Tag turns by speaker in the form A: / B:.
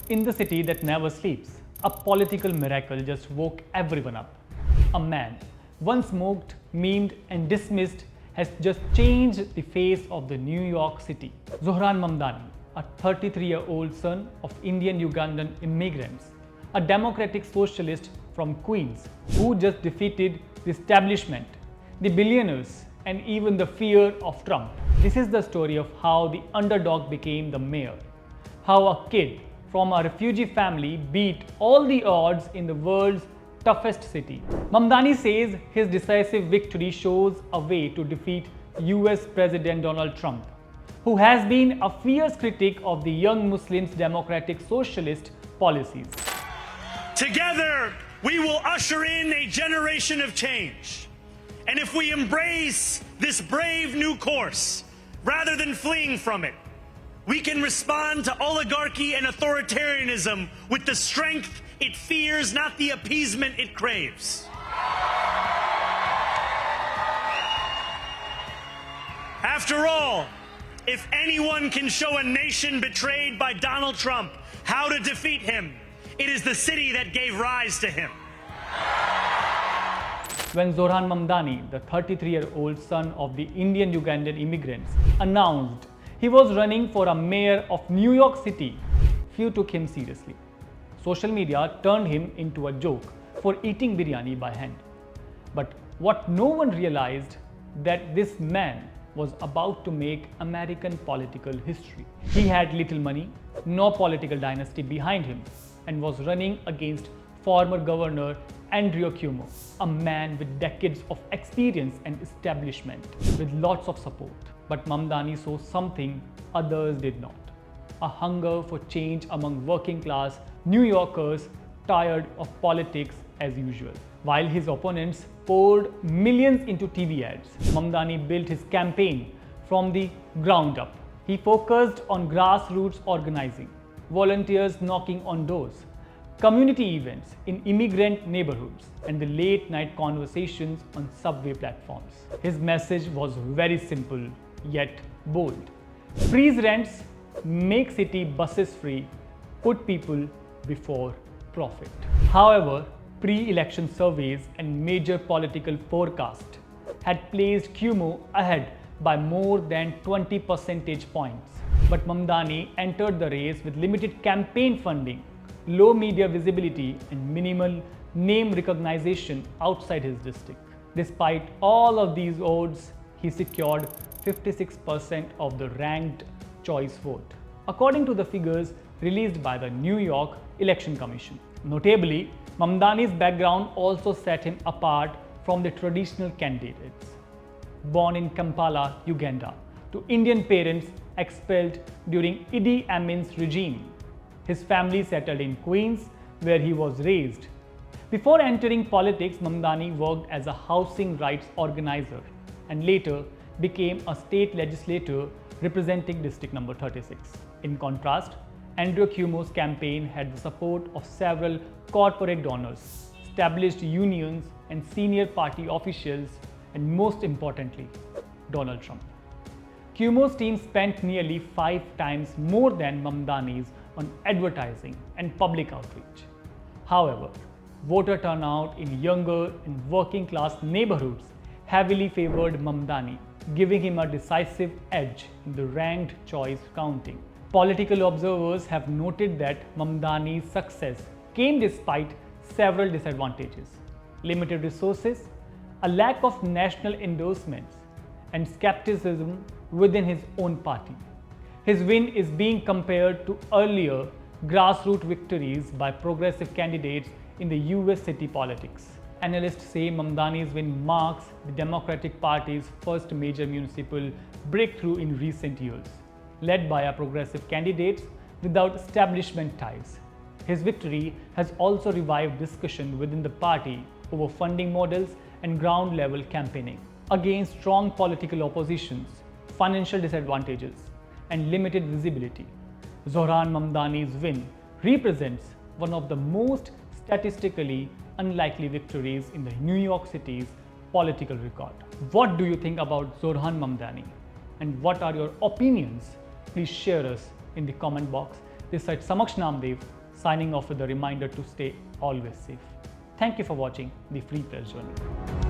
A: In the city that never sleeps, a political miracle just woke everyone up. A man, once mocked, memed, and dismissed, has just changed the face of the New York City. Zohran Mamdani, a 33-year-old son of Indian Ugandan immigrants, a democratic socialist from Queens, who just defeated the establishment, the billionaires, and even the fear of Trump. This is the story of how the underdog became the mayor, how a kid from a refugee family beat all the odds in the world's toughest city. Mamdani says his decisive victory shows a way to defeat US President Donald Trump, who has been a fierce critic of the young Muslims' democratic socialist policies.
B: Together, we will usher in a generation of change. And if we embrace this brave new course, rather than fleeing from it, we can respond to oligarchy and authoritarianism with the strength it fears, not the appeasement it craves. After all, if anyone can show a nation betrayed by Donald Trump how to defeat him, it is the city that gave rise to him.
A: When Zohran Mamdani, the 33-year-old son of the Indian Ugandan immigrants, announced he was running for a mayor of New York City, few took him seriously. Social media turned him into a joke for eating biryani by hand. But what no one realized, that this man was about to make American political history. He had little money, no political dynasty behind him, and was running against former Governor Andrew Cuomo, a man with decades of experience and establishment, with lots of support. But Mamdani saw something others did not: a hunger for change among working class New Yorkers tired of politics as usual. While his opponents poured millions into TV ads, Mamdani built his campaign from the ground up. He focused on grassroots organizing, volunteers knocking on doors, community events in immigrant neighborhoods, and the late night conversations on subway platforms. His message was very simple yet bold: freeze rents, make city buses free, put people before profit. However, pre-election surveys and major political forecasts had placed Cuomo ahead by more than 20 percentage points. But Mamdani entered the race with limited campaign funding, low media visibility, and minimal name recognition outside his district. Despite all of these odds, he secured 56% of the ranked choice vote, according to the figures released by the New York Election Commission. Notably, Mamdani's background also set him apart from the traditional candidates. Born in Kampala, Uganda, to Indian parents expelled during Idi Amin's regime, his family settled in Queens, where he was raised. Before entering politics, Mamdani worked as a housing rights organizer and later became a state legislator representing District Number 36. In contrast, Andrew Cuomo's campaign had the support of several corporate donors, established unions, and senior party officials, and most importantly, Donald Trump. Cuomo's team spent nearly 5 times more than Mamdani's on advertising and public outreach. However, voter turnout in younger and working class neighborhoods heavily favored Mamdani, giving him a decisive edge in the ranked choice counting. Political observers have noted that Mamdani's success came despite several disadvantages: limited resources, a lack of national endorsements, and skepticism within his own party. His win is being compared to earlier grassroots victories by progressive candidates in the US city politics. Analysts say Mamdani's win marks the Democratic Party's first major municipal breakthrough in recent years, led by a progressive candidates without establishment ties. His victory has also revived discussion within the party over funding models and ground-level campaigning. Against strong political oppositions, financial disadvantages, and limited visibility, Zohran Mamdani's win represents one of the most statistically unlikely victories in the New York City's political record. What do you think about Zohran Mamdani? And what are your opinions? Please share us in the comment box. This side Samaksh Namdev signing off with a reminder to stay always safe. Thank you for watching the Free Press Journal.